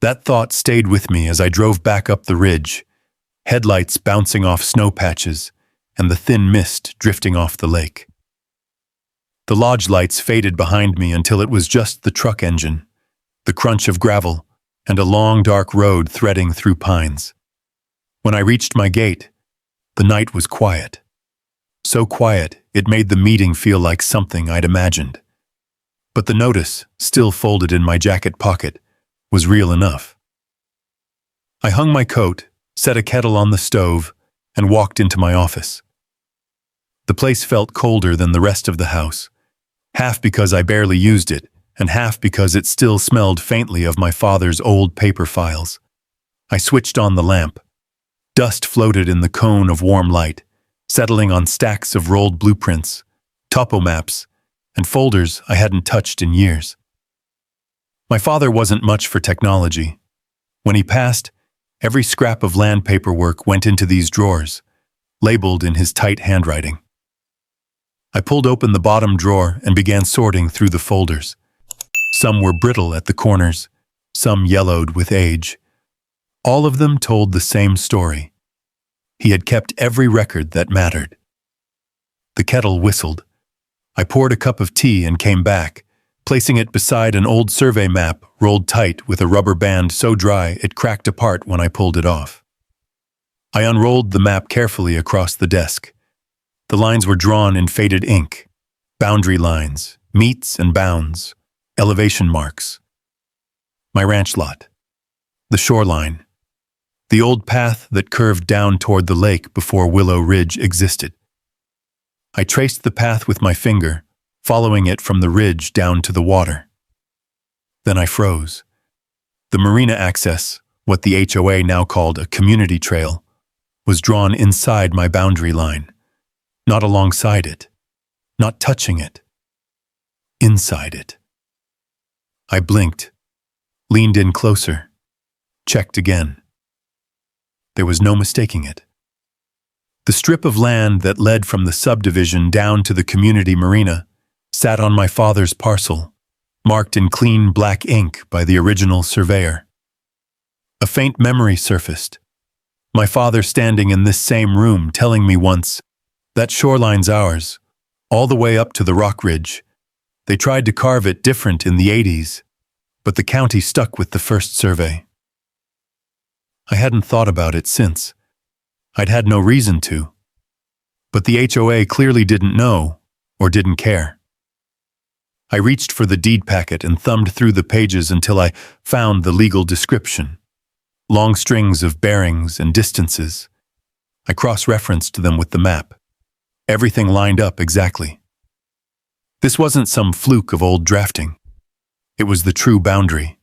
That thought stayed with me as I drove back up the ridge, headlights bouncing off snow patches and the thin mist drifting off the lake. The lodge lights faded behind me until it was just the truck engine, the crunch of gravel, and a long dark road threading through pines. When I reached my gate, the night was quiet. So quiet, it made the meeting feel like something I'd imagined. But the notice, still folded in my jacket pocket, was real enough. I hung my coat, set a kettle on the stove, and walked into my office. The place felt colder than the rest of the house, half because I barely used it, and half because it still smelled faintly of my father's old paper files. I switched on the lamp. Dust floated in the cone of warm light, settling on stacks of rolled blueprints, topo maps, and folders I hadn't touched in years. My father wasn't much for technology. When he passed, every scrap of land paperwork went into these drawers, labeled in his tight handwriting. I pulled open the bottom drawer and began sorting through the folders. Some were brittle at the corners, some yellowed with age. All of them told the same story. He had kept every record that mattered. The kettle whistled. I poured a cup of tea and came back, placing it beside an old survey map rolled tight with a rubber band so dry it cracked apart when I pulled it off. I unrolled the map carefully across the desk. The lines were drawn in faded ink, boundary lines, meets and bounds, elevation marks. My ranch lot, the shoreline, the old path that curved down toward the lake before Willow Ridge existed. I traced the path with my finger, following it from the ridge down to the water. Then I froze. The Marina access, what the HOA now called a community trail, was drawn inside my boundary line, not alongside it, not touching it, inside it. I blinked, leaned in closer, checked again. There was no mistaking it. The strip of land that led from the subdivision down to the community marina sat on my father's parcel, marked in clean black ink by the original surveyor. A faint memory surfaced. My father standing in this same room telling me once, "That shoreline's ours, all the way up to the rock ridge. They tried to carve it different in the 80s, but the county stuck with the first survey." I hadn't thought about it since. I'd had no reason to. But the HOA clearly didn't know, or didn't care. I reached for the deed packet and thumbed through the pages until I found the legal description. Long strings of bearings and distances. I cross-referenced them with the map. Everything lined up exactly. This wasn't some fluke of old drafting. It was the true boundary.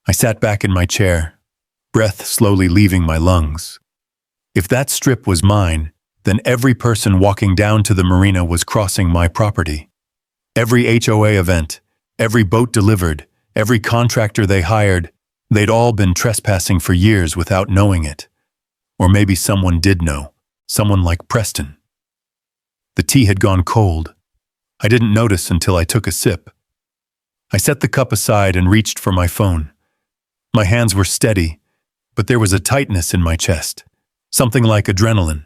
I sat back in my chair, breath slowly leaving my lungs. If that strip was mine, then every person walking down to the marina was crossing my property. Every HOA event, every boat delivered, every contractor they hired, they'd all been trespassing for years without knowing it. Or maybe someone did know, someone like Preston. The tea had gone cold. I didn't notice until I took a sip. I set the cup aside and reached for my phone. My hands were steady, but there was a tightness in my chest. Something like adrenaline.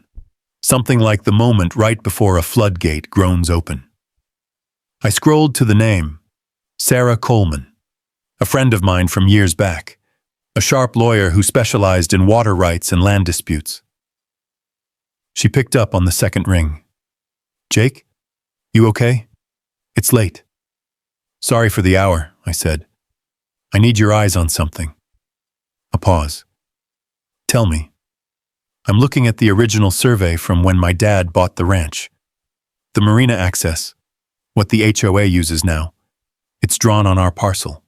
Something like the moment right before a floodgate groans open. I scrolled to the name, Sarah Coleman, a friend of mine from years back, a sharp lawyer who specialized in water rights and land disputes. She picked up on the second ring. "Jake, you okay? It's late." "Sorry for the hour," I said. "I need your eyes on something." A pause. "Tell me." "I'm looking at the original survey from when my dad bought the ranch. The marina access, what the HOA uses now. It's drawn on our parcel.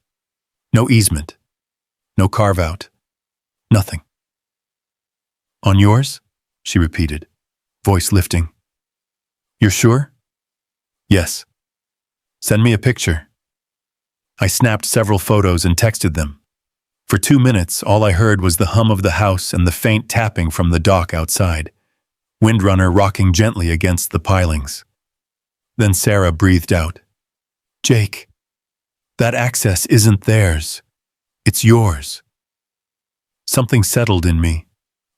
No easement. No carve-out. Nothing." "On yours?" she repeated, voice lifting. "You're sure?" "Yes." "Send me a picture." I snapped several photos and texted them. For 2 minutes, all I heard was the hum of the house and the faint tapping from the dock outside, windrunner rocking gently against the pilings. Then Sarah breathed out, "Jake, that access isn't theirs. It's yours. Something settled in me,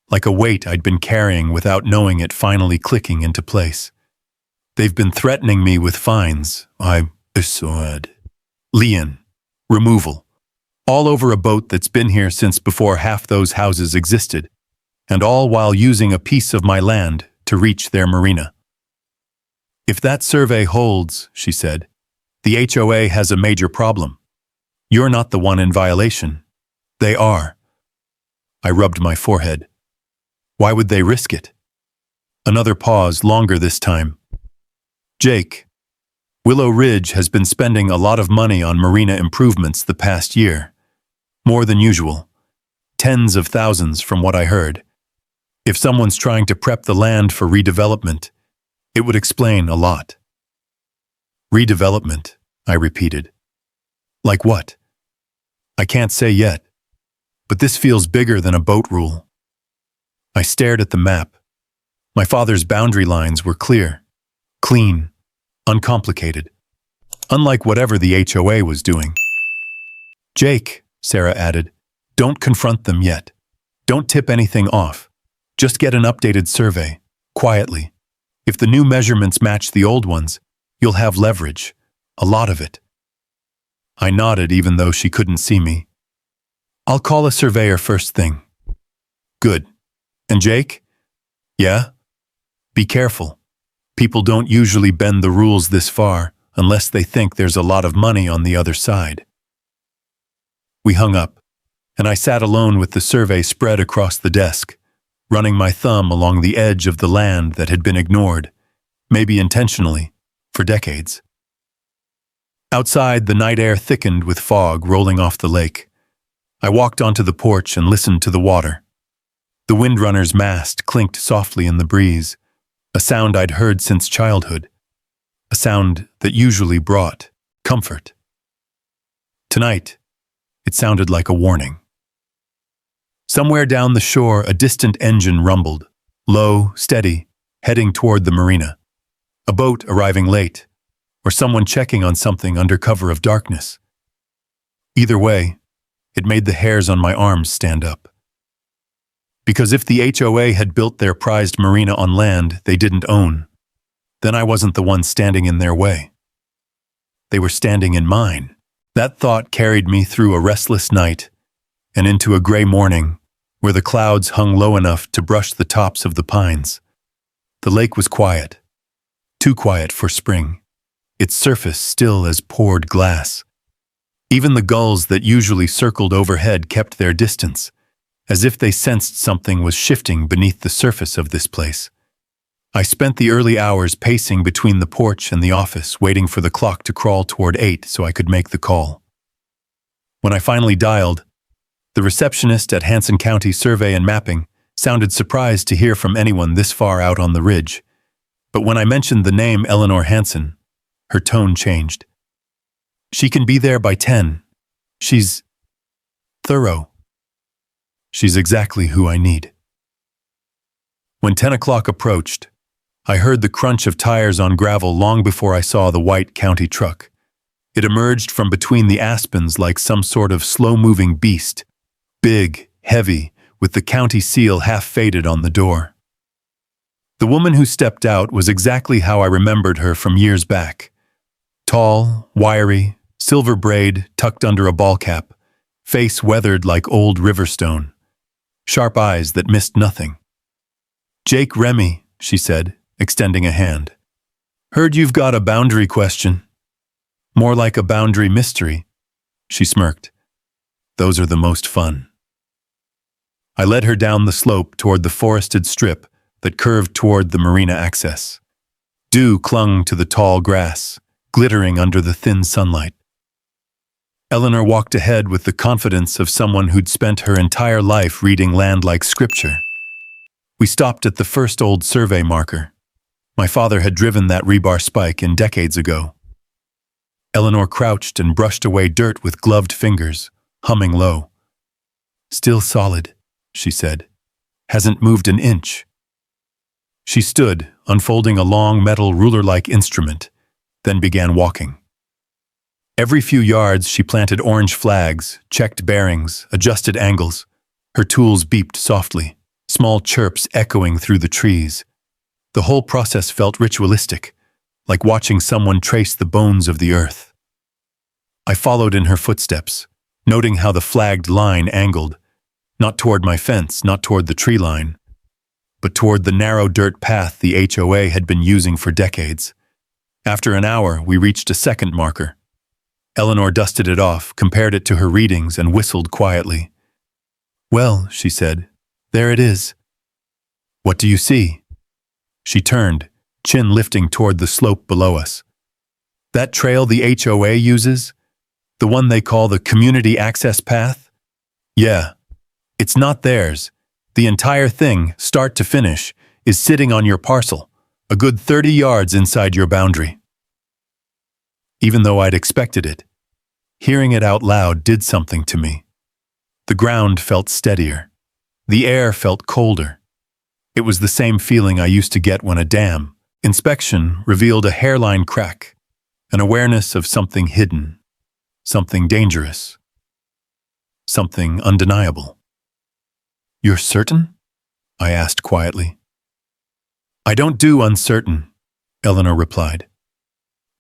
like a weight I'd been carrying without knowing it finally clicking into place. They've been threatening me with fines. I assured. Lien. Removal. All over a boat that's been here since before half those houses existed, and all while using a piece of my land to reach their marina. If that survey holds, she said, the HOA has a major problem. You're not the one in violation. They are. I rubbed my forehead. Why would they risk it? Another pause, longer this time. Jake, Willow Ridge has been spending a lot of money on marina improvements the past year. More than usual. Tens of thousands from what I heard. If someone's trying to prep the land for redevelopment, it would explain a lot. Redevelopment, I repeated. Like what? I can't say yet, but this feels bigger than a boat rule. I stared at the map. My father's boundary lines were clear, clean, uncomplicated, unlike whatever the HOA was doing. Jake, Sarah added, don't confront them yet. Don't tip anything off. Just get an updated survey, quietly. If the new measurements match the old ones, you'll have leverage, a lot of it. I nodded even though she couldn't see me. I'll call a surveyor first thing. Good. And Jake? Yeah? Be careful. People don't usually bend the rules this far unless they think there's a lot of money on the other side. We hung up, and I sat alone with the survey spread across the desk, running my thumb along the edge of the land that had been ignored, maybe intentionally, for decades. Outside, the night air thickened with fog rolling off the lake. I walked onto the porch and listened to the water. The windrunner's mast clinked softly in the breeze, a sound I'd heard since childhood, a sound that usually brought comfort. Tonight, it sounded like a warning. Somewhere down the shore, a distant engine rumbled, low, steady, heading toward the marina. A boat arriving late, or someone checking on something under cover of darkness. Either way, it made the hairs on my arms stand up. Because if the HOA had built their prized marina on land they didn't own, then I wasn't the one standing in their way. They were standing in mine. That thought carried me through a restless night and into a gray morning where the clouds hung low enough to brush the tops of the pines. The lake was quiet, too quiet for spring, its surface still as poured glass. Even the gulls that usually circled overhead kept their distance, as if they sensed something was shifting beneath the surface of this place. I spent the early hours pacing between the porch and the office, waiting for the clock to crawl toward 8 so I could make the call. When I finally dialed, the receptionist at Hanson County Survey and Mapping sounded surprised to hear from anyone this far out on the ridge. But when I mentioned the name Eleanor Hanson, her tone changed. She can be there by 10. She's thorough. She's exactly who I need. When 10 o'clock approached, I heard the crunch of tires on gravel long before I saw the white county truck. It emerged from between the aspens like some sort of slow-moving beast, big, heavy, with the county seal half faded on the door. The woman who stepped out was exactly how I remembered her from years back. Tall, wiry, silver braid tucked under a ball cap, face weathered like old riverstone, sharp eyes that missed nothing. "Jake Remy," she said, extending a hand. "Heard you've got a boundary question." "More like a boundary mystery," she smirked. "Those are the most fun." I led her down the slope toward the forested strip that curved toward the marina access. Dew clung to the tall grass, glittering under the thin sunlight. Eleanor walked ahead with the confidence of someone who'd spent her entire life reading land like scripture. We stopped at the first old survey marker. My father had driven that rebar spike in decades ago. Eleanor crouched and brushed away dirt with gloved fingers, humming low. "Still solid," she said. "Hasn't moved an inch." She stood, unfolding a long metal ruler-like instrument, then began walking. Every few yards, she planted orange flags, checked bearings, adjusted angles. Her tools beeped softly, small chirps echoing through the trees. The whole process felt ritualistic, like watching someone trace the bones of the earth. I followed in her footsteps, noting how the flagged line angled, not toward my fence, not toward the tree line, but toward the narrow dirt path the HOA had been using for decades. After an hour, we reached a second marker. Eleanor dusted it off, compared it to her readings, and whistled quietly. "Well," she said, "there it is." "What do you see?" She turned, chin lifting toward the slope below us. "That trail the HOA uses? The one they call the community access path? Yeah. It's not theirs. The entire thing, start to finish, is sitting on your parcel, a good 30 yards inside your boundary." Even though I'd expected it, hearing it out loud did something to me. The ground felt steadier. The air felt colder. It was the same feeling I used to get when a dam inspection revealed a hairline crack, an awareness of something hidden, something dangerous, something undeniable. "You're certain?" I asked quietly. "I don't do uncertain," Eleanor replied.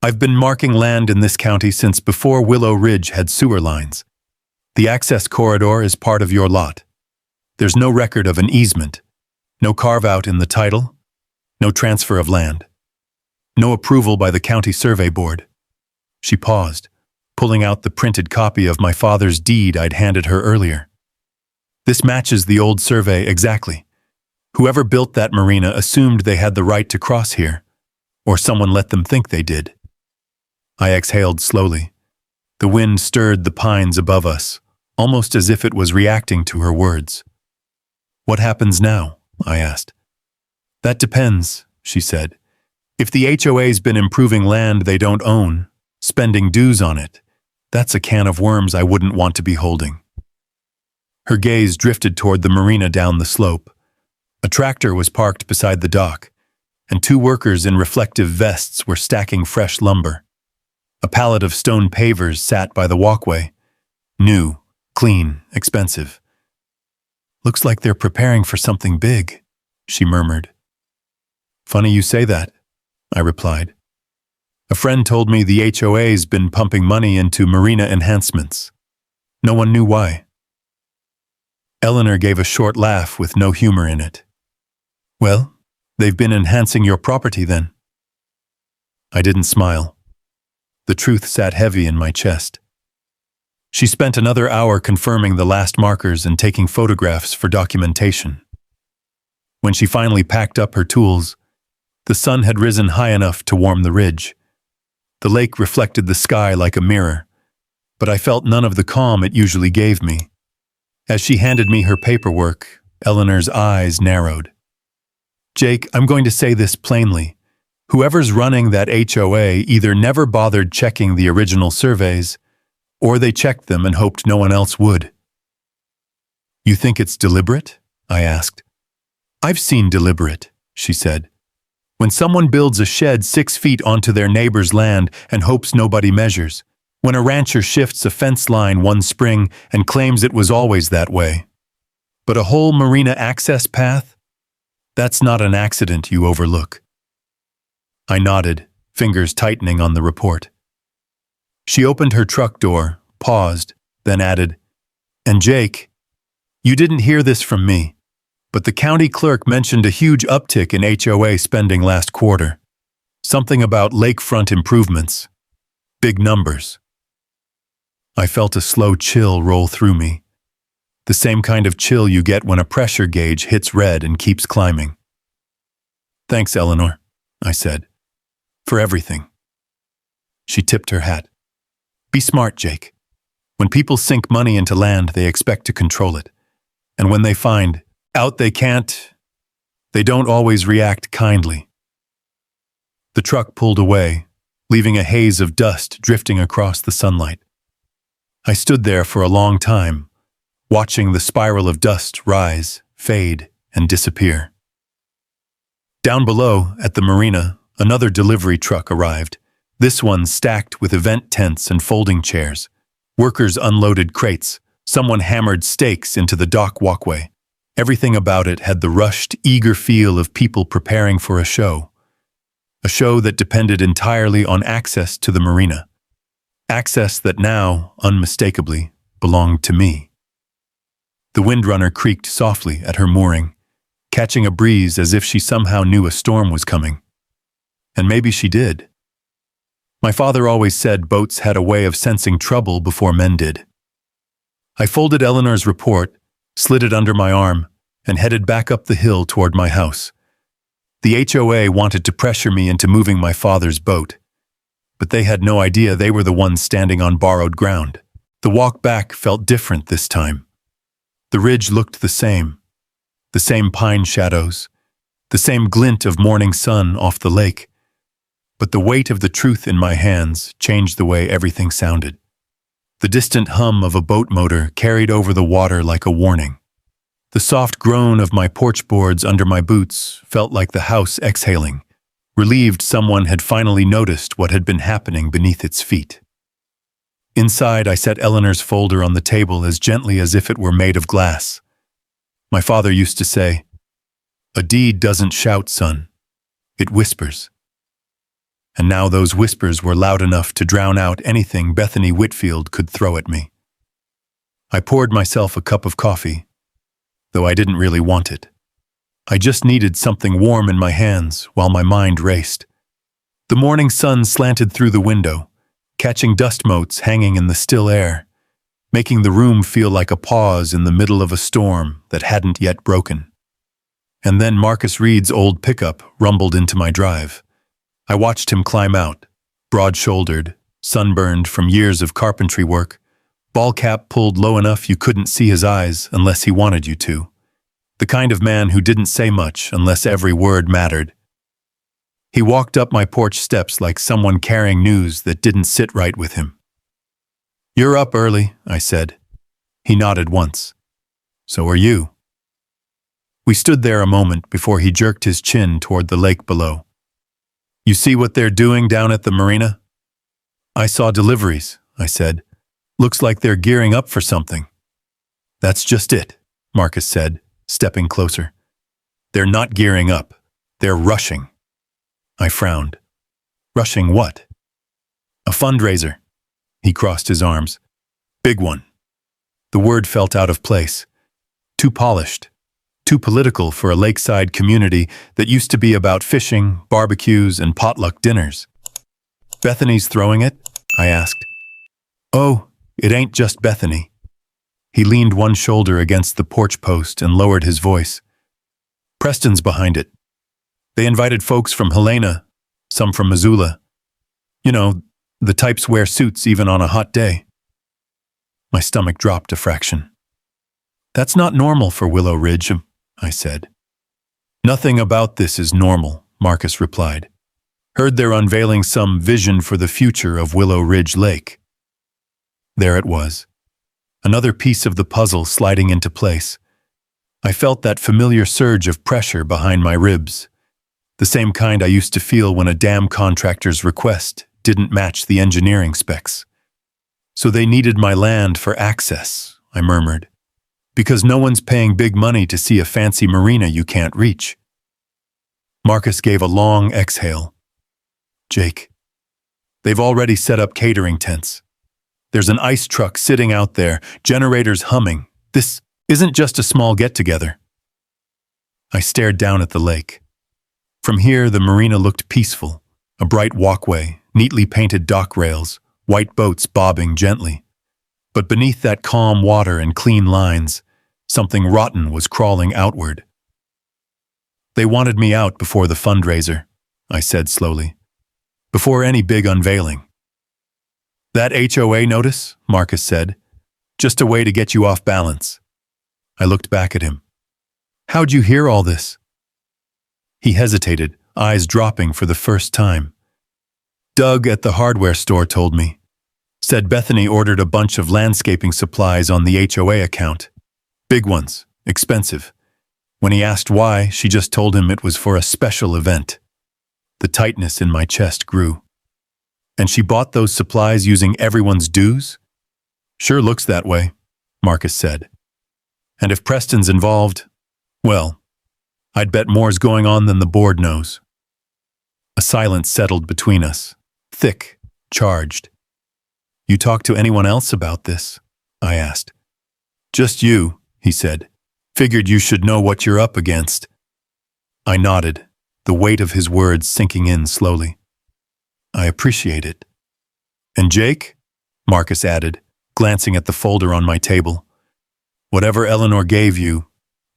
"I've been marking land in this county since before Willow Ridge had sewer lines. The access corridor is part of your lot. There's no record of an easement, no carve-out in the title, no transfer of land, no approval by the county survey board." She paused, pulling out the printed copy of my father's deed I'd handed her earlier. "This matches the old survey exactly. Whoever built that marina assumed they had the right to cross here, or someone let them think they did." I exhaled slowly. The wind stirred the pines above us, almost as if it was reacting to her words. "What happens now?" I asked. "That depends," she said. "If the HOA's been improving land they don't own, spending dues on it, that's a can of worms I wouldn't want to be holding." Her gaze drifted toward the marina down the slope. A tractor was parked beside the dock, and 2 workers in reflective vests were stacking fresh lumber. A pallet of stone pavers sat by the walkway. New, clean, expensive. "Looks like they're preparing for something big," she murmured. "Funny you say that," I replied. "A friend told me the HOA's been pumping money into marina enhancements. No one knew why." Eleanor gave a short laugh with no humor in it. "Well, they've been enhancing your property then." I didn't smile. The truth sat heavy in my chest. She spent another hour confirming the last markers and taking photographs for documentation. When she finally packed up her tools, the sun had risen high enough to warm the ridge. The lake reflected the sky like a mirror, but I felt none of the calm it usually gave me. As she handed me her paperwork, Eleanor's eyes narrowed. "Jake, I'm going to say this plainly. Whoever's running that HOA either never bothered checking the original surveys, or they checked them and hoped no one else would." "You think it's deliberate?" I asked. "I've seen deliberate," she said. "When someone builds a shed 6 feet onto their neighbor's land and hopes nobody measures. When a rancher shifts a fence line one spring and claims it was always that way. But a whole marina access path? That's not an accident you overlook." I nodded, fingers tightening on the report. She opened her truck door, paused, then added, "And Jake, you didn't hear this from me, but the county clerk mentioned a huge uptick in HOA spending last quarter. Something about lakefront improvements. Big numbers." I felt a slow chill roll through me. The same kind of chill you get when a pressure gauge hits red and keeps climbing. "Thanks, Eleanor," I said. "For everything." She tipped her hat. "Be smart, Jake. When people sink money into land, they expect to control it. And when they find out they can't, they don't always react kindly." The truck pulled away, leaving a haze of dust drifting across the sunlight. I stood there for a long time, watching the spiral of dust rise, fade, and disappear. Down below, at the marina, another delivery truck arrived, This one stacked with event tents and folding chairs. Workers unloaded crates. Someone hammered stakes into the dock walkway. Everything about it had the rushed, eager feel of people preparing for a show. A show that depended entirely on access to the marina. Access that now, unmistakably, belonged to me. The windrunner creaked softly at her mooring, catching a breeze as if she somehow knew a storm was coming. And maybe she did. My father always said boats had a way of sensing trouble before men did. I folded Eleanor's report, slid it under my arm, and headed back up the hill toward my house. The HOA wanted to pressure me into moving my father's boat, but they had no idea they were the ones standing on borrowed ground. The walk back felt different this time. The ridge looked the same pine shadows, the same glint of morning sun off the lake, but the weight of the truth in my hands changed the way everything sounded. The distant hum of a boat motor carried over the water like a warning. The soft groan of my porch boards under my boots felt like the house exhaling, relieved someone had finally noticed what had been happening beneath its feet. Inside, I set Eleanor's folder on the table as gently as if it were made of glass. My father used to say, "A deed doesn't shout, son. It whispers." And now those whispers were loud enough to drown out anything Bethany Whitfield could throw at me. I poured myself a cup of coffee, though I didn't really want it. I just needed something warm in my hands while my mind raced. The morning sun slanted through the window, catching dust motes hanging in the still air, making the room feel like a pause in the middle of a storm that hadn't yet broken. And then Marcus Reed's old pickup rumbled into my drive. I watched him climb out, broad-shouldered, sunburned from years of carpentry work, ball cap pulled low enough you couldn't see his eyes unless he wanted you to. The kind of man who didn't say much unless every word mattered. He walked up my porch steps like someone carrying news that didn't sit right with him. "You're up early," I said. He nodded once. "So are you." We stood there a moment before he jerked his chin toward the lake below. "You see what they're doing down at the marina?" "I saw deliveries," I said. "Looks like they're gearing up for something." "That's just it," Marcus said, stepping closer. "They're not gearing up. They're rushing." I frowned. "Rushing what?" "A fundraiser." He crossed his arms. "Big one." The word felt out of place. Too polished. Too political for a lakeside community that used to be about fishing, barbecues, and potluck dinners. "Bethany's throwing it?" I asked. "Oh, it ain't just Bethany." He leaned one shoulder against the porch post and lowered his voice. "Preston's behind it. They invited folks from Helena, some from Missoula. You know, the types wear suits even on a hot day." My stomach dropped a fraction. "That's not normal for Willow Ridge," I said. "Nothing about this is normal," Marcus replied. "Heard they're unveiling some vision for the future of Willow Ridge Lake." There it was. Another piece of the puzzle sliding into place. I felt that familiar surge of pressure behind my ribs. The same kind I used to feel when a dam contractor's request didn't match the engineering specs. "So they needed my land for access," I murmured. "Because no one's paying big money to see a fancy marina you can't reach." Marcus gave a long exhale. "Jake, they've already set up catering tents. There's an ice truck sitting out there, generators humming. This isn't just a small get-together." I stared down at the lake. From here, the marina looked peaceful, a bright walkway, neatly painted dock rails, white boats bobbing gently. But beneath that calm water and clean lines, something rotten was crawling outward. "They wanted me out before the fundraiser," I said slowly. "Before any big unveiling." "That HOA notice," Marcus said. "Just a way to get you off balance." I looked back at him. "How'd you hear all this?" He hesitated, eyes dropping for the first time. "Doug at the hardware store told me. Said Bethany ordered a bunch of landscaping supplies on the HOA account. Big ones, expensive. When he asked why, she just told him it was for a special event." The tightness in my chest grew. And she bought those supplies using everyone's dues? Sure looks that way, Marcus said. And if Preston's involved, well, I'd bet more's going on than the board knows. A silence settled between us, thick, charged. You talked to anyone else about this? I asked. Just you, he said. Figured you should know what you're up against. I nodded, the weight of his words sinking in slowly. I appreciate it. And Jake? Marcus added, glancing at the folder on my table. Whatever Eleanor gave you,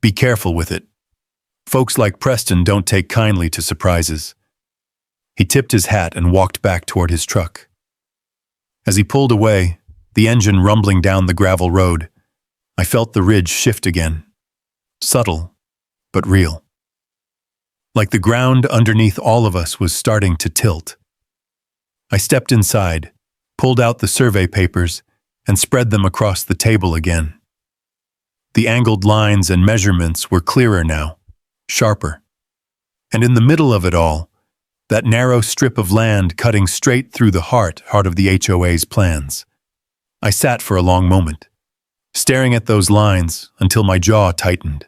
be careful with it. Folks like Preston don't take kindly to surprises. He tipped his hat and walked back toward his truck. As he pulled away, the engine rumbling down the gravel road, I felt the ridge shift again. Subtle, but real. Like the ground underneath all of us was starting to tilt. I stepped inside, pulled out the survey papers, and spread them across the table again. The angled lines and measurements were clearer now, sharper. And in the middle of it all, that narrow strip of land cutting straight through the heart of the HOA's plans. I sat for a long moment, staring at those lines until my jaw tightened.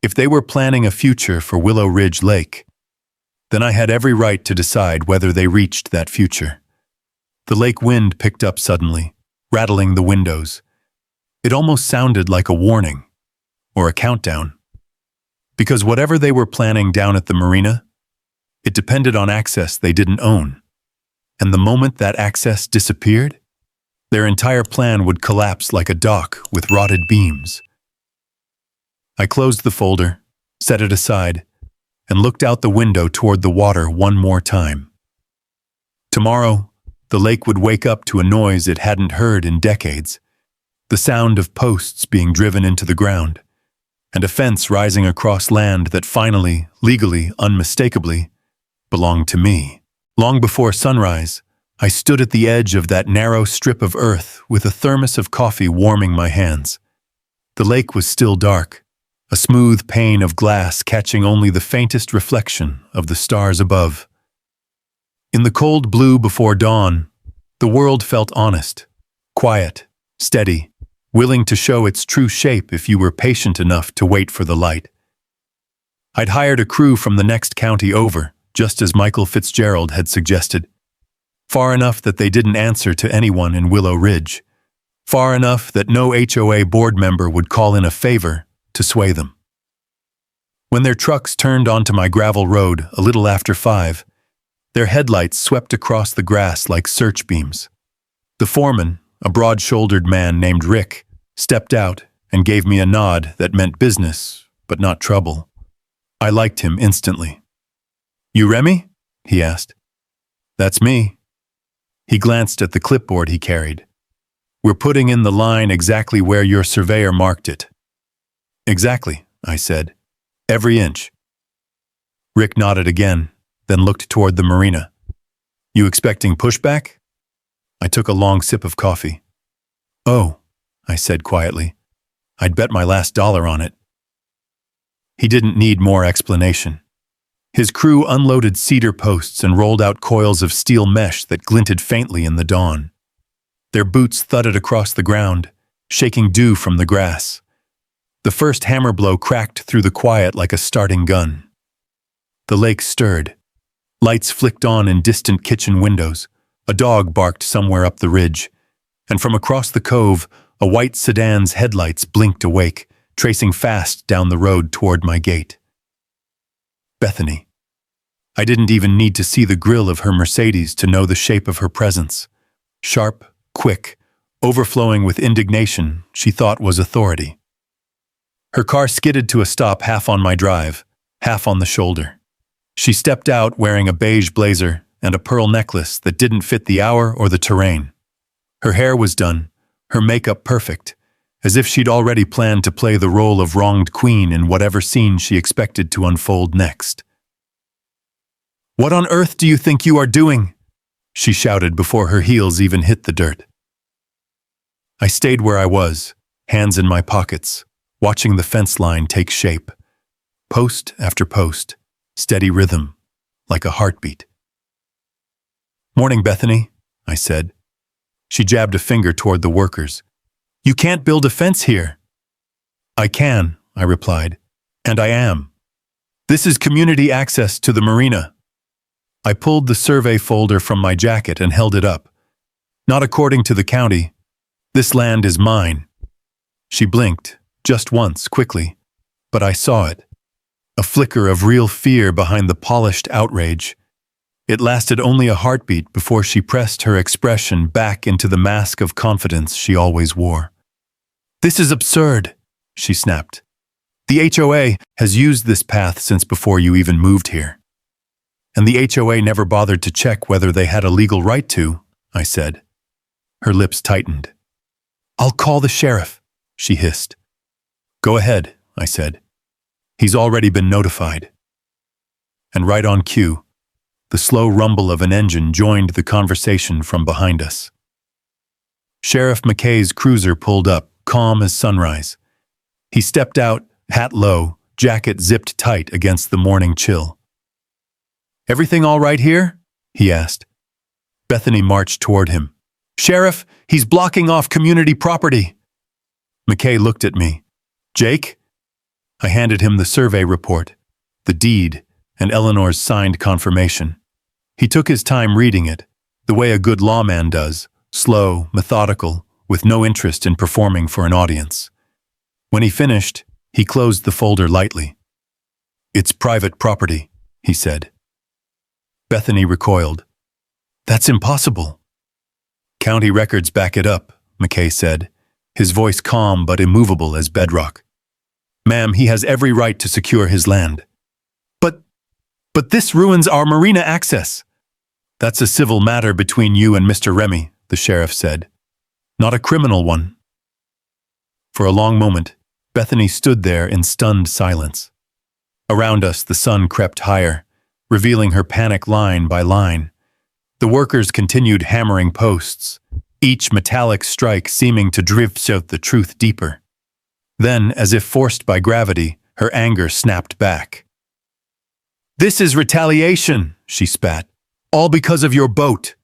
If they were planning a future for Willow Ridge Lake, then I had every right to decide whether they reached that future. The lake wind picked up suddenly, rattling the windows. It almost sounded like a warning, or a countdown. Because whatever they were planning down at the Marina, it depended on access they didn't own. And the moment that access disappeared, their entire plan would collapse like a dock with rotted beams. I closed the folder, set it aside, and looked out the window toward the water one more time. Tomorrow, the lake would wake up to a noise it hadn't heard in decades, the sound of posts being driven into the ground, and a fence rising across land that finally, legally, unmistakably, belonged to me. Long before sunrise, I stood at the edge of that narrow strip of earth with a thermos of coffee warming my hands. The lake was still dark, a smooth pane of glass catching only the faintest reflection of the stars above. In the cold blue before dawn, the world felt honest, quiet, steady, willing to show its true shape if you were patient enough to wait for the light. I'd hired a crew from the next county over, just as Michael Fitzgerald had suggested. Far enough that they didn't answer to anyone in Willow Ridge. Far enough that no HOA board member would call in a favor to sway them. When their trucks turned onto my gravel road a little after 5, their headlights swept across the grass like search beams. The foreman, a broad-shouldered man named Rick, stepped out and gave me a nod that meant business, but not trouble. I liked him instantly. "You Remy?" he asked. "That's me." He glanced at the clipboard he carried. "We're putting in the line exactly where your surveyor marked it." "Exactly," I said. "Every inch." Rick nodded again, then looked toward the marina. "You expecting pushback?" I took a long sip of coffee. "Oh," I said quietly. "I'd bet my last dollar on it." He didn't need more explanation. His crew unloaded cedar posts and rolled out coils of steel mesh that glinted faintly in the dawn. Their boots thudded across the ground, shaking dew from the grass. The first hammer blow cracked through the quiet like a starting gun. The lake stirred. Lights flicked on in distant kitchen windows. A dog barked somewhere up the ridge. And from across the cove, a white sedan's headlights blinked awake, tracing fast down the road toward my gate. Bethany. I didn't even need to see the grille of her Mercedes to know the shape of her presence. Sharp, quick, overflowing with indignation she thought was authority. Her car skidded to a stop half on my drive, half on the shoulder. She stepped out wearing a beige blazer and a pearl necklace that didn't fit the hour or the terrain. Her hair was done, her makeup perfect, as if she'd already planned to play the role of wronged queen in whatever scene she expected to unfold next. "What on earth do you think you are doing?" she shouted before her heels even hit the dirt. I stayed where I was, hands in my pockets, watching the fence line take shape. Post after post, steady rhythm, like a heartbeat. "Morning, Bethany," I said. She jabbed a finger toward the workers. "You can't build a fence here." "I can," I replied, "and I am. This is community access to the marina." I pulled the survey folder from my jacket and held it up. "Not according to the county. This land is mine." She blinked, just once, quickly, but I saw it. A flicker of real fear behind the polished outrage. It lasted only a heartbeat before she pressed her expression back into the mask of confidence she always wore. "This is absurd," she snapped. "The HOA has used this path since before you even moved here." "And the HOA never bothered to check whether they had a legal right to," I said. Her lips tightened. "I'll call the sheriff," she hissed. "Go ahead," I said. "He's already been notified." And right on cue, the slow rumble of an engine joined the conversation from behind us. Sheriff McKay's cruiser pulled up, calm as sunrise. He stepped out, hat low, jacket zipped tight against the morning chill. "Everything all right here?" he asked. Bethany marched toward him. "Sheriff, he's blocking off community property." McKay looked at me. "Jake?" I handed him the survey report, the deed, and Eleanor's signed confirmation. He took his time reading it, the way a good lawman does, slow, methodical, with no interest in performing for an audience. When he finished, he closed the folder lightly. "It's private property," he said. Bethany recoiled. "That's impossible." "County records back it up," McKay said, his voice calm but immovable as bedrock. "Ma'am, he has every right to secure his land." But this ruins our marina access." "That's a civil matter between you and Mr. Remy," the sheriff said. "Not a criminal one." For a long moment, Bethany stood there in stunned silence. Around us, the sun crept higher, revealing her panic line by line. The workers continued hammering posts, each metallic strike seeming to drive out the truth deeper. Then, as if forced by gravity, her anger snapped back. "This is retaliation," she spat. "All because of your boat."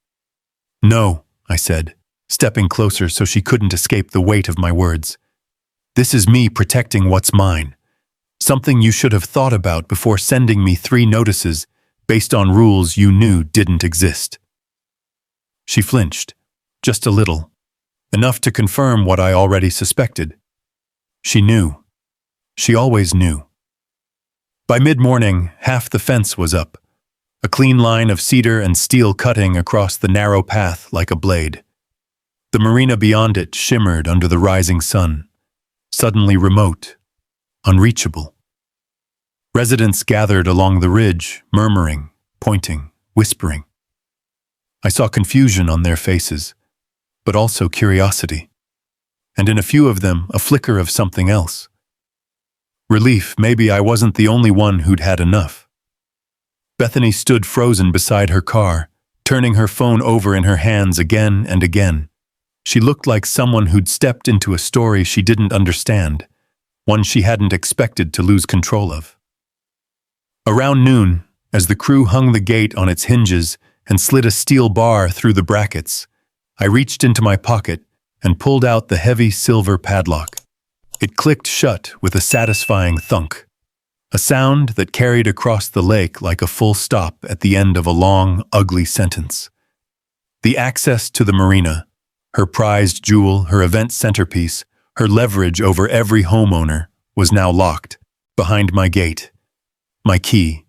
"No," I said, stepping closer so she couldn't escape the weight of my words. "This is me protecting what's mine. Something you should have thought about before sending me 3 notices based on rules you knew didn't exist." She flinched, just a little, enough to confirm what I already suspected. She knew. She always knew. By mid-morning, half the fence was up, a clean line of cedar and steel cutting across the narrow path like a blade. The marina beyond it shimmered under the rising sun, suddenly remote, unreachable. Residents gathered along the ridge, murmuring, pointing, whispering. I saw confusion on their faces, but also curiosity, and in a few of them a flicker of something else. Relief, maybe I wasn't the only one who'd had enough. Bethany stood frozen beside her car, turning her phone over in her hands again and again. She looked like someone who'd stepped into a story she didn't understand, one she hadn't expected to lose control of. Around noon, as the crew hung the gate on its hinges and slid a steel bar through the brackets, I reached into my pocket and pulled out the heavy silver padlock. It clicked shut with a satisfying thunk, a sound that carried across the lake like a full stop at the end of a long, ugly sentence. The access to the marina, her prized jewel, her event centerpiece, her leverage over every homeowner, was now locked, behind my gate. My key,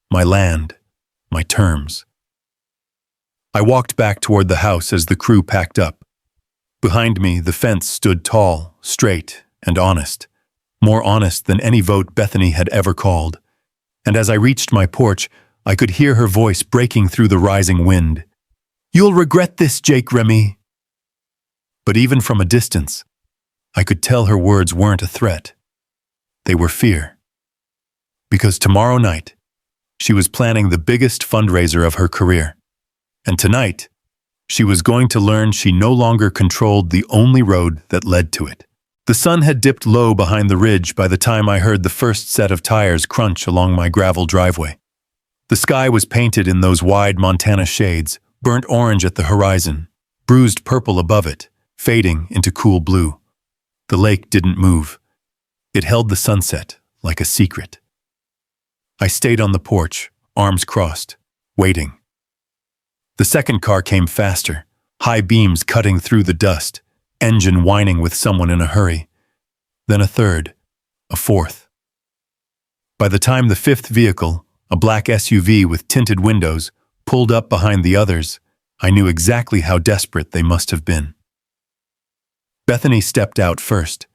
my land, my terms. I walked back toward the house as the crew packed up. Behind me, the fence stood tall, straight, and honest, more honest than any vote Bethany had ever called. And as I reached my porch, I could hear her voice breaking through the rising wind. "You'll regret this, Jake Remy." But even from a distance, I could tell her words weren't a threat. They were fear. Because tomorrow night, she was planning the biggest fundraiser of her career. And tonight, she was going to learn she no longer controlled the only road that led to it. The sun had dipped low behind the ridge by the time I heard the first set of tires crunch along my gravel driveway. The sky was painted in those wide Montana shades, burnt orange at the horizon, bruised purple above it, fading into cool blue. The lake didn't move. It held the sunset like a secret. I stayed on the porch, arms crossed, waiting. The second car came faster, high beams cutting through the dust, engine whining with someone in a hurry. Then a third, a fourth. By the time the fifth vehicle, a black SUV with tinted windows, pulled up behind the others, I knew exactly how desperate they must have been. Bethany stepped out first.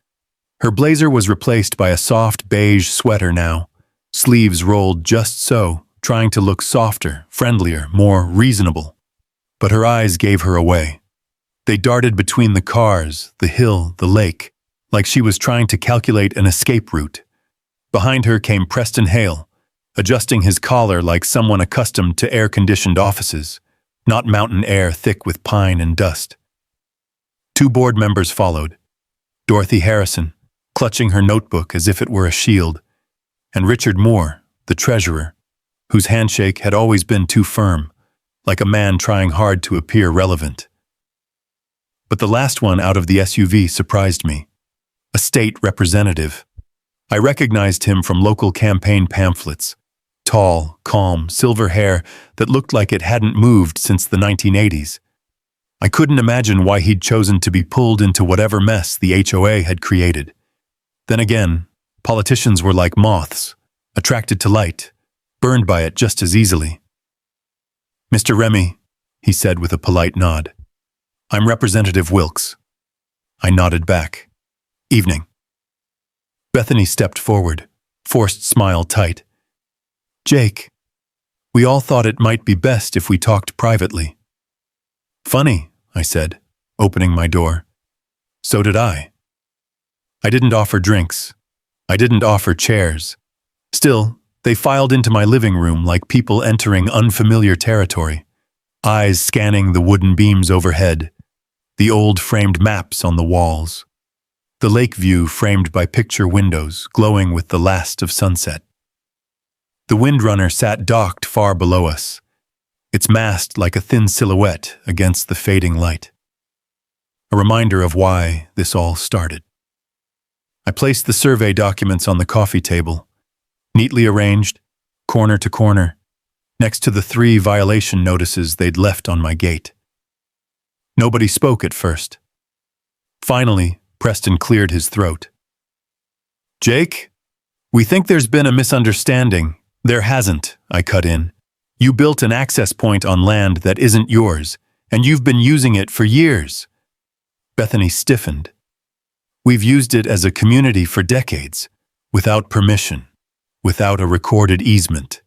Her blazer was replaced by a soft beige sweater now, sleeves rolled just so, trying to look softer, friendlier, more reasonable. But her eyes gave her away. They darted between the cars, the hill, the lake, like she was trying to calculate an escape route. Behind her came Preston Hale, adjusting his collar like someone accustomed to air-conditioned offices, not mountain air thick with pine and dust. Two board members followed. Dorothy Harrison, clutching her notebook as if it were a shield, and Richard Moore, the treasurer, whose handshake had always been too firm, like a man trying hard to appear relevant. But the last one out of the SUV surprised me. A state representative. I recognized him from local campaign pamphlets. Tall, calm, silver hair that looked like it hadn't moved since the 1980s. I couldn't imagine why he'd chosen to be pulled into whatever mess the HOA had created. Then again, politicians were like moths, attracted to light, burned by it just as easily. "Mr. Remy," he said with a polite nod. "I'm Representative Wilkes." I nodded back. "Evening." Bethany stepped forward, forced smile tight. "Jake, we all thought it might be best if we talked privately." "Funny," I said, opening my door. "So did I." I didn't offer drinks. I didn't offer chairs. Still, they filed into my living room like people entering unfamiliar territory, eyes scanning the wooden beams overhead, the old framed maps on the walls, the lake view framed by picture windows glowing with the last of sunset. The windrunner sat docked far below us, its mast like a thin silhouette against the fading light. A reminder of why this all started. I placed the survey documents on the coffee table, neatly arranged, corner to corner, next to the 3 violation notices they'd left on my gate. Nobody spoke at first. Finally, Preston cleared his throat. "Jake, we think there's been a misunderstanding." "There hasn't," I cut in. "You built an access point on land that isn't yours, and you've been using it for years." Bethany stiffened. "We've used it as a community for decades, without permission, without a recorded easement."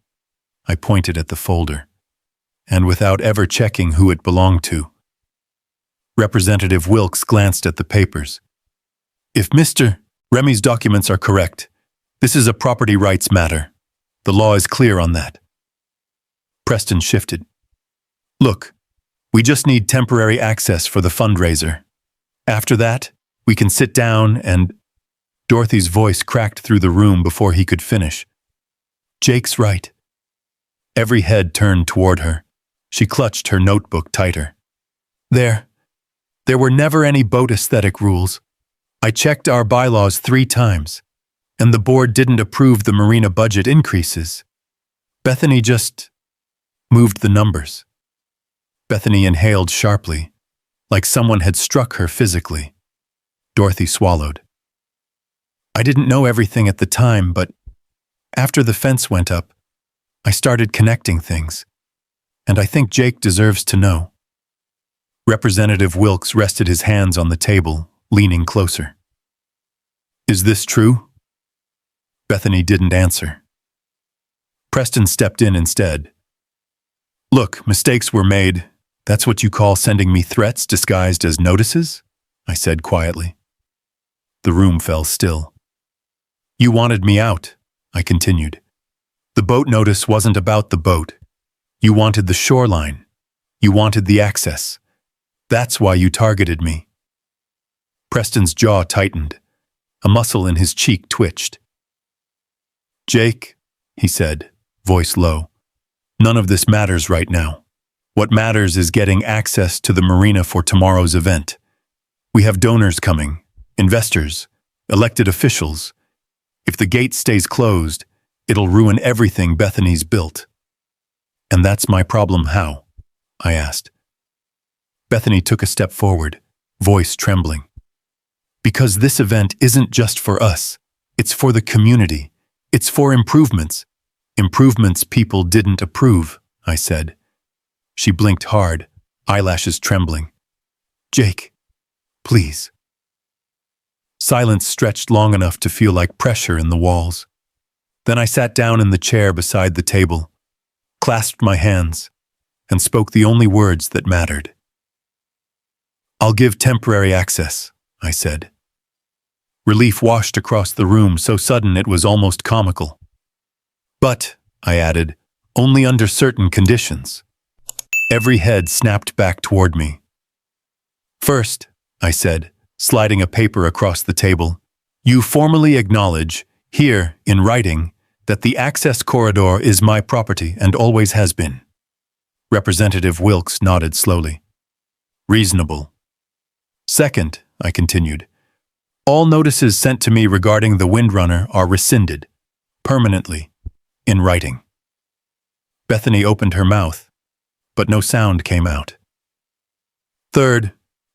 I pointed at the folder. "And without ever checking who it belonged to." Representative Wilkes glanced at the papers. "If Mr. Remy's documents are correct, this is a property rights matter. The law is clear on that." Preston shifted. "Look, we just need temporary access for the fundraiser. After that, we can sit down and—" Dorothy's voice cracked through the room before he could finish. "Jake's right." Every head turned toward her. She clutched her notebook tighter. There were never any boat aesthetic rules. I checked our bylaws 3 times, and the board didn't approve the Marina budget increases. Bethany just moved the numbers." Bethany inhaled sharply, like someone had struck her physically. Dorothy swallowed. "I didn't know everything at the time, but after the fence went up, I started connecting things, and I think Jake deserves to know." Representative Wilkes rested his hands on the table, leaning closer. "Is this true?" Bethany didn't answer. Preston stepped in instead. "Look, mistakes were made. That's what you call sending me threats disguised as notices?" I said quietly. The room fell still. "You wanted me out," I continued. "The boat notice wasn't about the boat. You wanted the shoreline. You wanted the access. That's why you targeted me." Preston's jaw tightened. A muscle in his cheek twitched. "Jake," he said, voice low, "none of this matters right now. What matters is getting access to the marina for tomorrow's event. We have donors coming, investors, elected officials. If the gate stays closed, it'll ruin everything Bethany's built. And that's my problem how? I asked. Bethany took a step forward, voice trembling. Because this event isn't just for us. It's for the community. It's for improvements. Improvements people didn't approve, I said. She blinked hard, eyelashes trembling. Jake, please. Silence stretched long enough to feel like pressure in the walls. Then I sat down in the chair beside the table, clasped my hands, and spoke the only words that mattered. I'll give temporary access, I said. Relief washed across the room, so sudden it was almost comical. But, I added, only under certain conditions. Every head snapped back toward me. First, I said, sliding a paper across the table, you formally acknowledge, here, in writing, that the access corridor is my property and always has been. Representative Wilkes nodded slowly. Reasonable. Second, I continued, all notices sent to me regarding the Windrunner are rescinded, permanently, in writing. Bethany opened her mouth, but no sound came out. Third,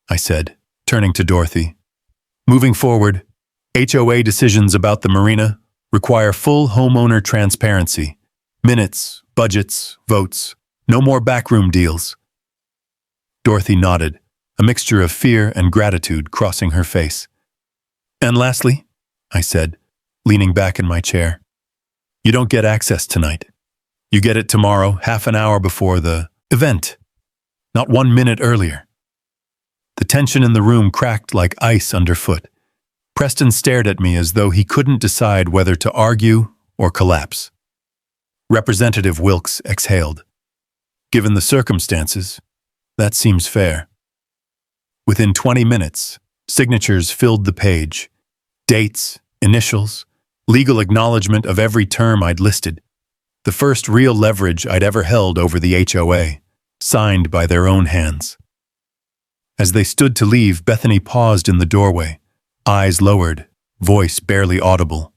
I said, turning to Dorothy, moving forward, HOA decisions about the marina require full homeowner transparency, minutes, budgets, votes, no more backroom deals. Dorothy nodded, a mixture of fear and gratitude crossing her face. And lastly, I said, leaning back in my chair, you don't get access tonight. You get it tomorrow, half an hour before the event, not 1 minute earlier. The tension in the room cracked like ice underfoot. Preston stared at me as though he couldn't decide whether to argue or collapse. Representative Wilkes exhaled. Given the circumstances, that seems fair. Within 20 minutes, signatures filled the page. Dates, initials, legal acknowledgement of every term I'd listed. The first real leverage I'd ever held over the HOA, signed by their own hands. As they stood to leave, Bethany paused in the doorway, eyes lowered, voice barely audible.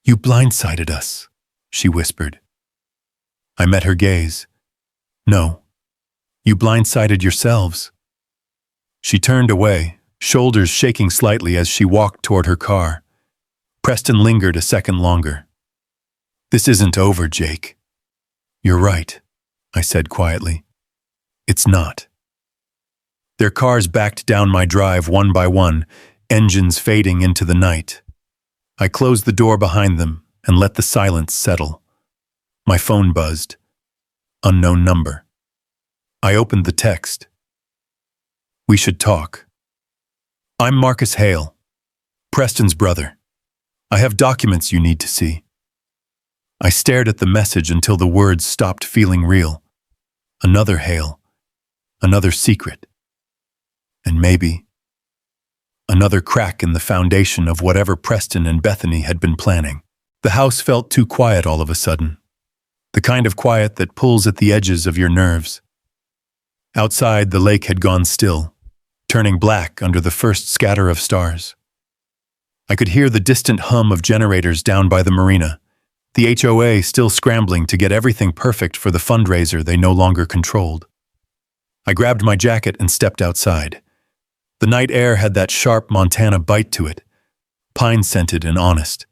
You blindsided us, she whispered. I met her gaze. No, you blindsided yourselves. She turned away, shoulders shaking slightly as she walked toward her car. Preston lingered a second longer. This isn't over, Jake. You're right, I said quietly. It's not. Their cars backed down my drive one by one, engines fading into the night. I closed the door behind them and let the silence settle. My phone buzzed. Unknown number. I opened the text. We should talk. I'm Marcus Hale, Preston's brother. I have documents you need to see. I stared at the message until the words stopped feeling real. Another Hale. Another secret. And maybe another crack in the foundation of whatever Preston and Bethany had been planning. The house felt too quiet all of a sudden. The kind of quiet that pulls at the edges of your nerves. Outside, the lake had gone still, turning black under the first scatter of stars. I could hear the distant hum of generators down by the marina, the HOA still scrambling to get everything perfect for the fundraiser they no longer controlled. I grabbed my jacket and stepped outside. The night air had that sharp Montana bite to it, pine-scented and honest.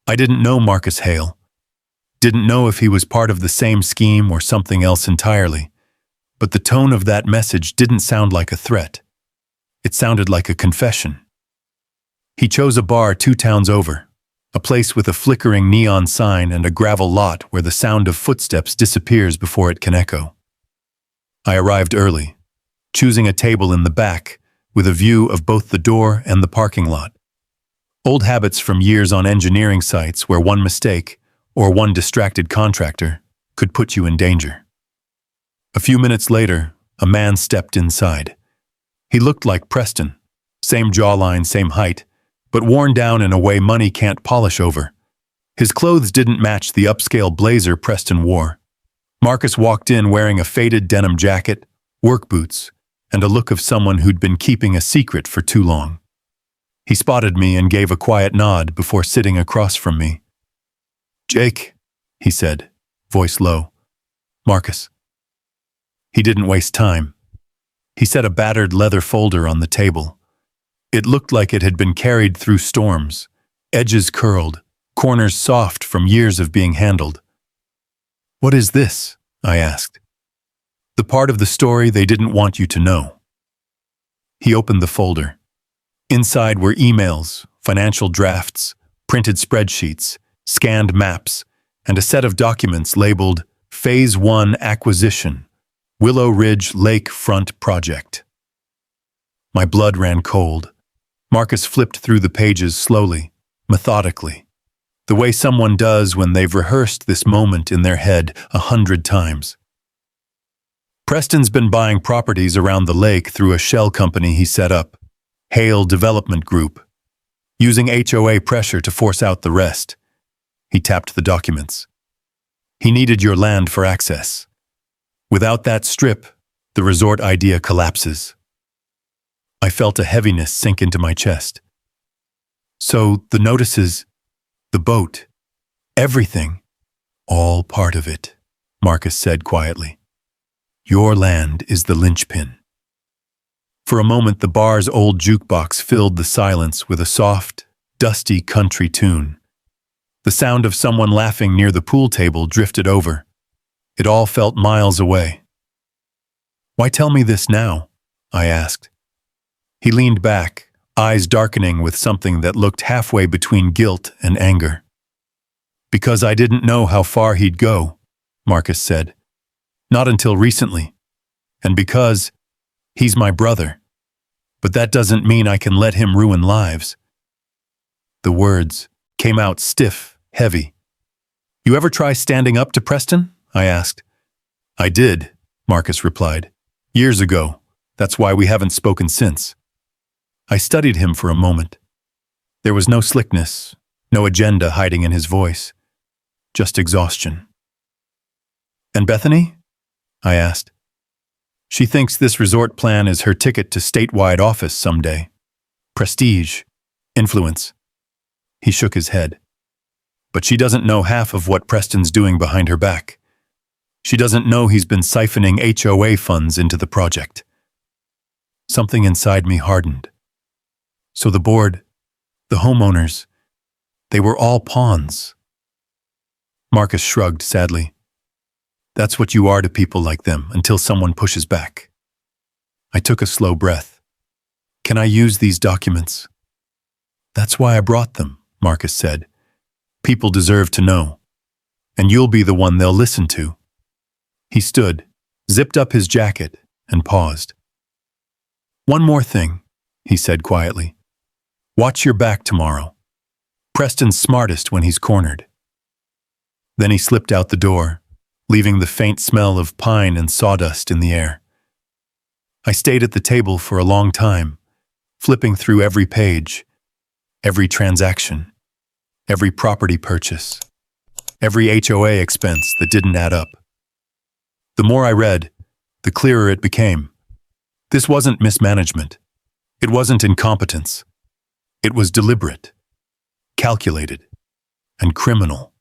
I didn't know Marcus Hale. Didn't know if he was part of the same scheme or something else entirely. But the tone of that message didn't sound like a threat. It sounded like a confession. He chose a bar 2 towns over, a place with a flickering neon sign and a gravel lot where the sound of footsteps disappears before it can echo. I arrived early, choosing a table in the back with a view of both the door and the parking lot. Old habits from years on engineering sites where one mistake or one distracted contractor could put you in danger. A few minutes later, a man stepped inside. He looked like Preston, same jawline, same height, but worn down in a way money can't polish over. His clothes didn't match the upscale blazer Preston wore. Marcus walked in wearing a faded denim jacket, work boots, and a look of someone who'd been keeping a secret for too long. He spotted me and gave a quiet nod before sitting across from me. "Jake," he said, voice low. "Marcus." He didn't waste time. He set a battered leather folder on the table. It looked like it had been carried through storms, edges curled, corners soft from years of being handled. "What is this?" I asked. "The part of the story they didn't want you to know." He opened the folder. Inside were emails, financial drafts, printed spreadsheets, scanned maps, and a set of documents labeled Phase 1 Acquisition, Willow Ridge Lake Front Project. My blood ran cold. Marcus flipped through the pages slowly, methodically, the way someone does when they've rehearsed this moment in their head 100 times. Preston's been buying properties around the lake through a shell company he set up, Hale Development Group, using HOA pressure to force out the rest. He tapped the documents. He needed your land for access. Without that strip, the resort idea collapses. I felt a heaviness sink into my chest. So the notices, the boat, everything, all part of it, Marcus said quietly. Your land is the linchpin. For a moment, the bar's old jukebox filled the silence with a soft, dusty country tune. The sound of someone laughing near the pool table drifted over. It all felt miles away. "Why tell me this now?" I asked. He leaned back, eyes darkening with something that looked halfway between guilt and anger. "Because I didn't know how far he'd go," Marcus said. "Not until recently. And because he's my brother. But that doesn't mean I can let him ruin lives." The words came out stiff, heavy. "You ever try standing up to Preston?" I asked. "I did," Marcus replied. "Years ago. That's why we haven't spoken since." I studied him for a moment. There was no slickness, no agenda hiding in his voice. Just exhaustion. "And Bethany?" I asked. "She thinks this resort plan is her ticket to statewide office someday. Prestige, influence." He shook his head. "But she doesn't know half of what Preston's doing behind her back. She doesn't know he's been siphoning HOA funds into the project." Something inside me hardened. So the board, the homeowners, they were all pawns. Marcus shrugged sadly. "That's what you are to people like them until someone pushes back." I took a slow breath. "Can I use these documents?" "That's why I brought them," Marcus said. "People deserve to know. And you'll be the one they'll listen to." He stood, zipped up his jacket, and paused. "One more thing," he said quietly. "Watch your back tomorrow. Preston's smartest when he's cornered." Then he slipped out the door, leaving the faint smell of pine and sawdust in the air. I stayed at the table for a long time, flipping through every page, every transaction, every property purchase, every HOA expense that didn't add up. The more I read, the clearer it became. This wasn't mismanagement. It wasn't incompetence. It was deliberate, calculated, and criminal.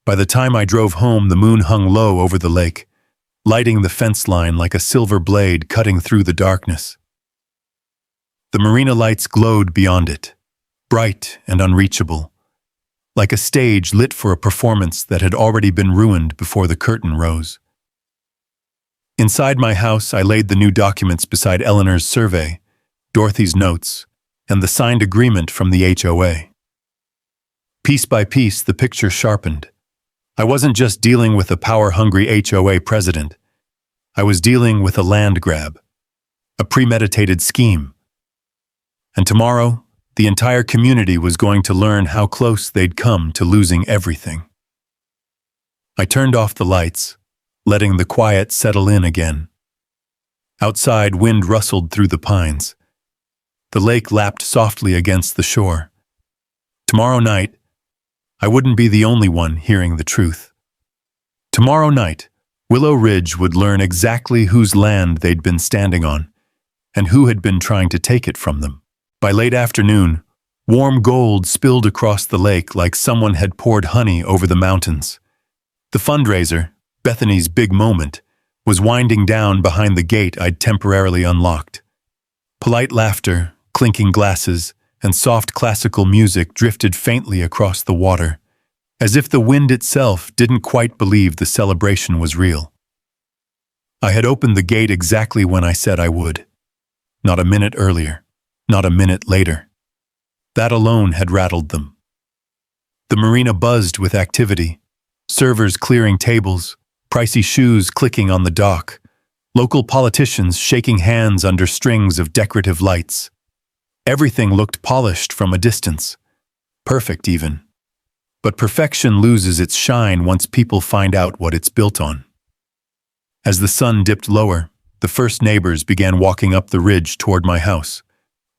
By the time I drove home, the moon hung low over the lake, lighting the fence line like a silver blade cutting through the darkness. The marina lights glowed beyond it, bright and unreachable, like a stage lit for a performance that had already been ruined before the curtain rose. Inside my house, I laid the new documents beside Eleanor's survey, Dorothy's notes, and the signed agreement from the HOA. Piece by piece, the picture sharpened. I wasn't just dealing with a power-hungry HOA president. I was dealing with a land grab, a premeditated scheme. And tomorrow, the entire community was going to learn how close they'd come to losing everything. I turned off the lights, letting the quiet settle in again. Outside, wind rustled through the pines. The lake lapped softly against the shore. Tomorrow night, I wouldn't be the only one hearing the truth. Tomorrow night, Willow Ridge would learn exactly whose land they'd been standing on, and who had been trying to take it from them. By late afternoon, warm gold spilled across the lake like someone had poured honey over the mountains. The fundraiser, Bethany's big moment, was winding down behind the gate I'd temporarily unlocked. Polite laughter, clinking glasses, and soft classical music drifted faintly across the water, as if the wind itself didn't quite believe the celebration was real. I had opened the gate exactly when I said I would. Not a minute earlier, not a minute later. That alone had rattled them. The marina buzzed with activity, servers clearing tables, pricey shoes clicking on the dock, local politicians shaking hands under strings of decorative lights. Everything looked polished from a distance, perfect even. But perfection loses its shine once people find out what it's built on. As the sun dipped lower, the first neighbors began walking up the ridge toward my house.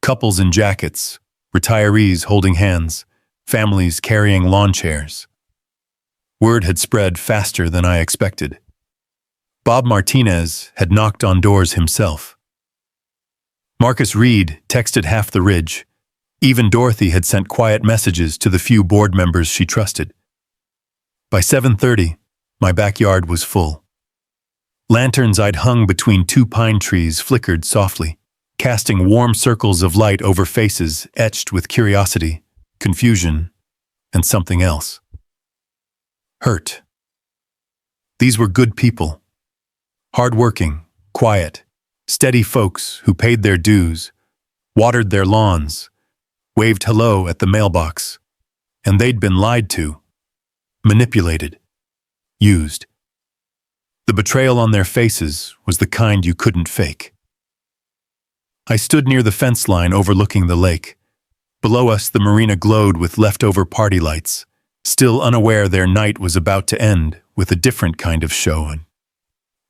Couples in jackets, retirees holding hands, families carrying lawn chairs. Word had spread faster than I expected. Bob Martinez had knocked on doors himself. Marcus Reed texted half the ridge. Even Dorothy had sent quiet messages to the few board members she trusted. By 7:30, my backyard was full. Lanterns I'd hung between two pine trees flickered softly, casting warm circles of light over faces etched with curiosity, confusion, and something else. Hurt. These were good people. Hard-working, quiet, steady folks who paid their dues, watered their lawns, waved hello at the mailbox, and they'd been lied to, manipulated, used. The betrayal on their faces was the kind you couldn't fake. I stood near the fence line overlooking the lake. Below us, the marina glowed with leftover party lights, still unaware their night was about to end with a different kind of show.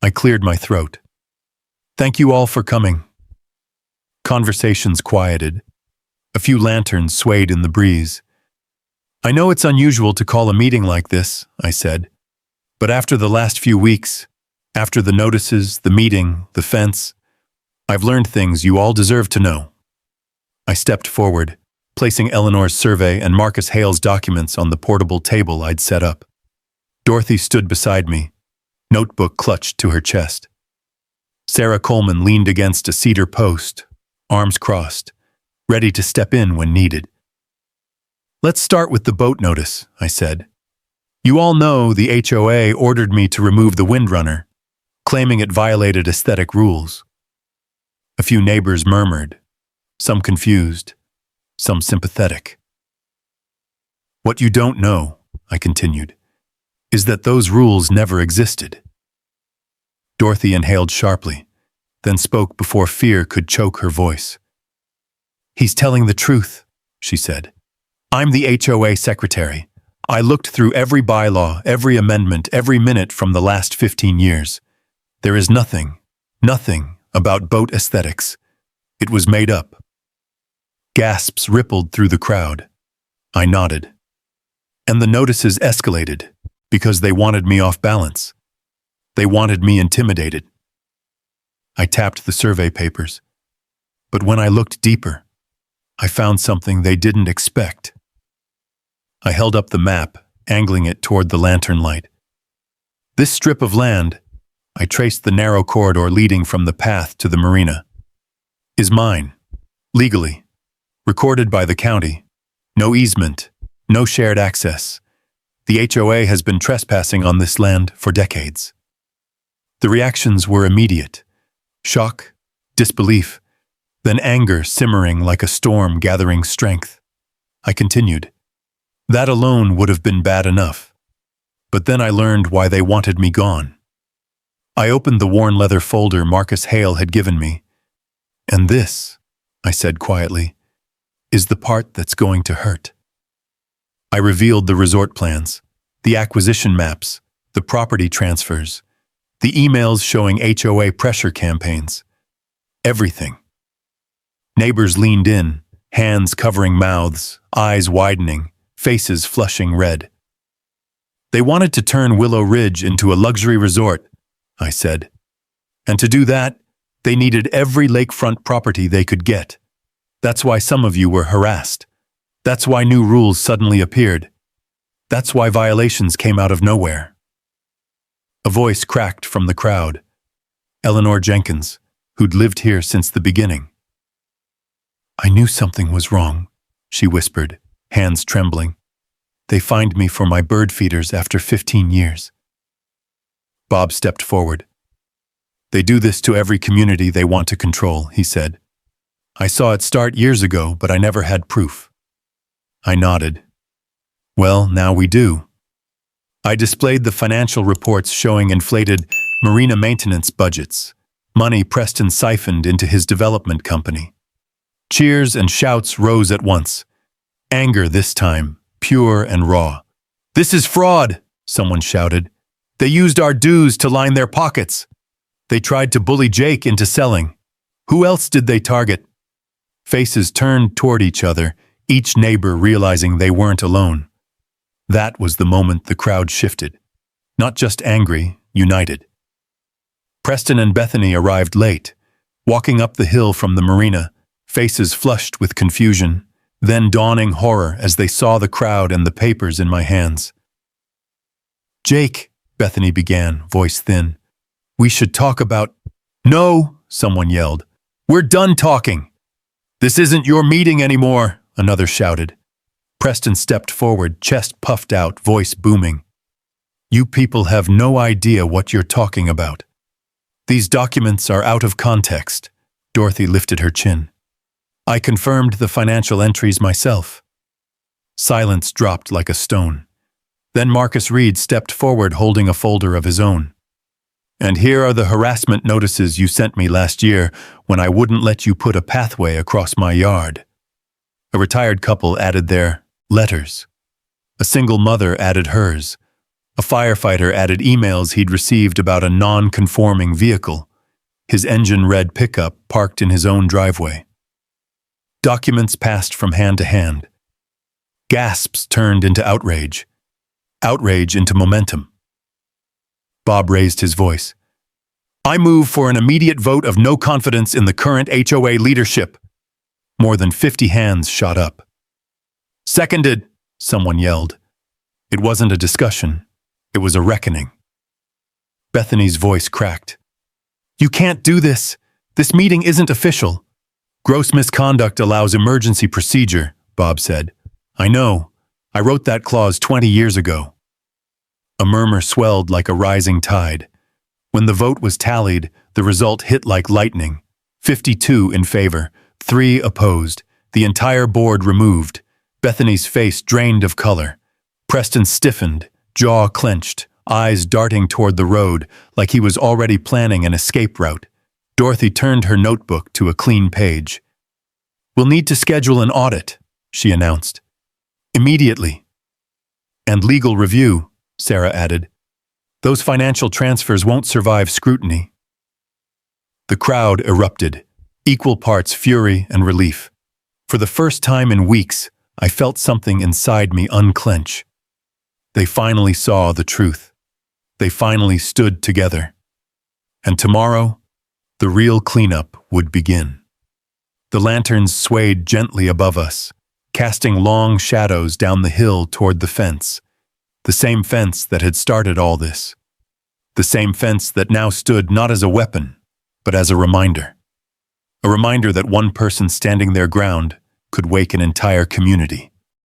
I cleared my throat. Thank you all for coming. Conversations quieted. A few lanterns swayed in the breeze. I know it's unusual to call a meeting like this, I said, but after the last few weeks, after the notices, the meeting, the fence, I've learned things you all deserve to know. I stepped forward, placing Eleanor's survey and Marcus Hale's documents on the portable table I'd set up. Dorothy stood beside me, notebook clutched to her chest. Sarah Coleman leaned against a cedar post, arms crossed, ready to step in when needed. Let's start with the boat notice, I said. You all know the HOA ordered me to remove the windrunner, claiming it violated aesthetic rules. A few neighbors murmured, some confused, some sympathetic. What you don't know, I continued, is that those rules never existed. Dorothy inhaled sharply, then spoke before fear could choke her voice. He's telling the truth, she said. I'm the HOA secretary. I looked through every bylaw, every amendment, every minute from the last 15 years. There is nothing about boat aesthetics. It was made up. Gasps rippled through the crowd. I nodded. And the notices escalated because they wanted me off balance. They wanted me intimidated. I tapped the survey papers. But when I looked deeper, I found something they didn't expect. I held up the map, angling it toward the lantern light. This strip of land, I traced the narrow corridor leading from the path to the marina, is mine, legally, recorded by the county. No easement, no shared access. The HOA has been trespassing on this land for decades. The reactions were immediate. Shock, disbelief, then anger simmering like a storm gathering strength. I continued. That alone would have been bad enough. But then I learned why they wanted me gone. I opened the worn leather folder Marcus Hale had given me. And this, I said quietly, is the part that's going to hurt. I revealed the resort plans, the acquisition maps, the property transfers, the emails showing HOA pressure campaigns. Everything. Neighbors leaned in, hands covering mouths, eyes widening, faces flushing red. They wanted to turn Willow Ridge into a luxury resort, I said. And to do that, they needed every lakefront property they could get. That's why some of you were harassed. That's why new rules suddenly appeared. That's why violations came out of nowhere. A voice cracked from the crowd. Eleanor Jenkins, who'd lived here since the beginning. I knew something was wrong, she whispered, hands trembling. They fined me for my bird feeders after 15 years. Bob stepped forward. They do this to every community they want to control, he said. I saw it start years ago, but I never had proof. I nodded. Well, now we do. I displayed the financial reports showing inflated Marina maintenance budgets, money Preston siphoned into his development company. Cheers and shouts rose at once. Anger this time, pure and raw. This is fraud, someone shouted. They used our dues to line their pockets. They tried to bully Jake into selling. Who else did they target? Faces turned toward each other, each neighbor realizing they weren't alone. That was the moment the crowd shifted. Not just angry, united. Preston and Bethany arrived late, walking up the hill from the marina, faces flushed with confusion, then dawning horror as they saw the crowd and the papers in my hands. Jake, Bethany began, voice thin. We should talk about— No, someone yelled. We're done talking. This isn't your meeting anymore, another shouted. Preston stepped forward, chest puffed out, voice booming. You people have no idea what you're talking about. These documents are out of context. Dorothy lifted her chin. I confirmed the financial entries myself. Silence dropped like a stone. Then Marcus Reed stepped forward holding a folder of his own. And here are the harassment notices you sent me last year when I wouldn't let you put a pathway across my yard. A retired couple added their letters. A single mother added hers. A firefighter added emails he'd received about a non-conforming vehicle, his engine-red pickup parked in his own driveway. Documents passed from hand to hand. Gasps turned into outrage. Outrage into momentum. Bob raised his voice. I move for an immediate vote of no confidence in the current HOA leadership. More than 50 hands shot up. Seconded, someone yelled. It wasn't a discussion. It was a reckoning. Bethany's voice cracked. You can't do this. This meeting isn't official. Gross misconduct allows emergency procedure, Bob said. I know. I wrote that clause 20 years ago. A murmur swelled like a rising tide. When the vote was tallied, the result hit like lightning. 52 in favor, 3 opposed, the entire board removed. Bethany's face drained of color. Preston stiffened, jaw clenched, eyes darting toward the road like he was already planning an escape route. Dorothy turned her notebook to a clean page. We'll need to schedule an audit, she announced. Immediately. And legal review, Sarah added. Those financial transfers won't survive scrutiny. The crowd erupted, equal parts fury and relief. For the first time in weeks, I felt something inside me unclench. They finally saw the truth. They finally stood together. And tomorrow, the real cleanup would begin. The lanterns swayed gently above us, casting long shadows down the hill toward the fence. The same fence that had started all this. The same fence that now stood not as a weapon, but as a reminder. A reminder that one person standing their ground could wake an entire community.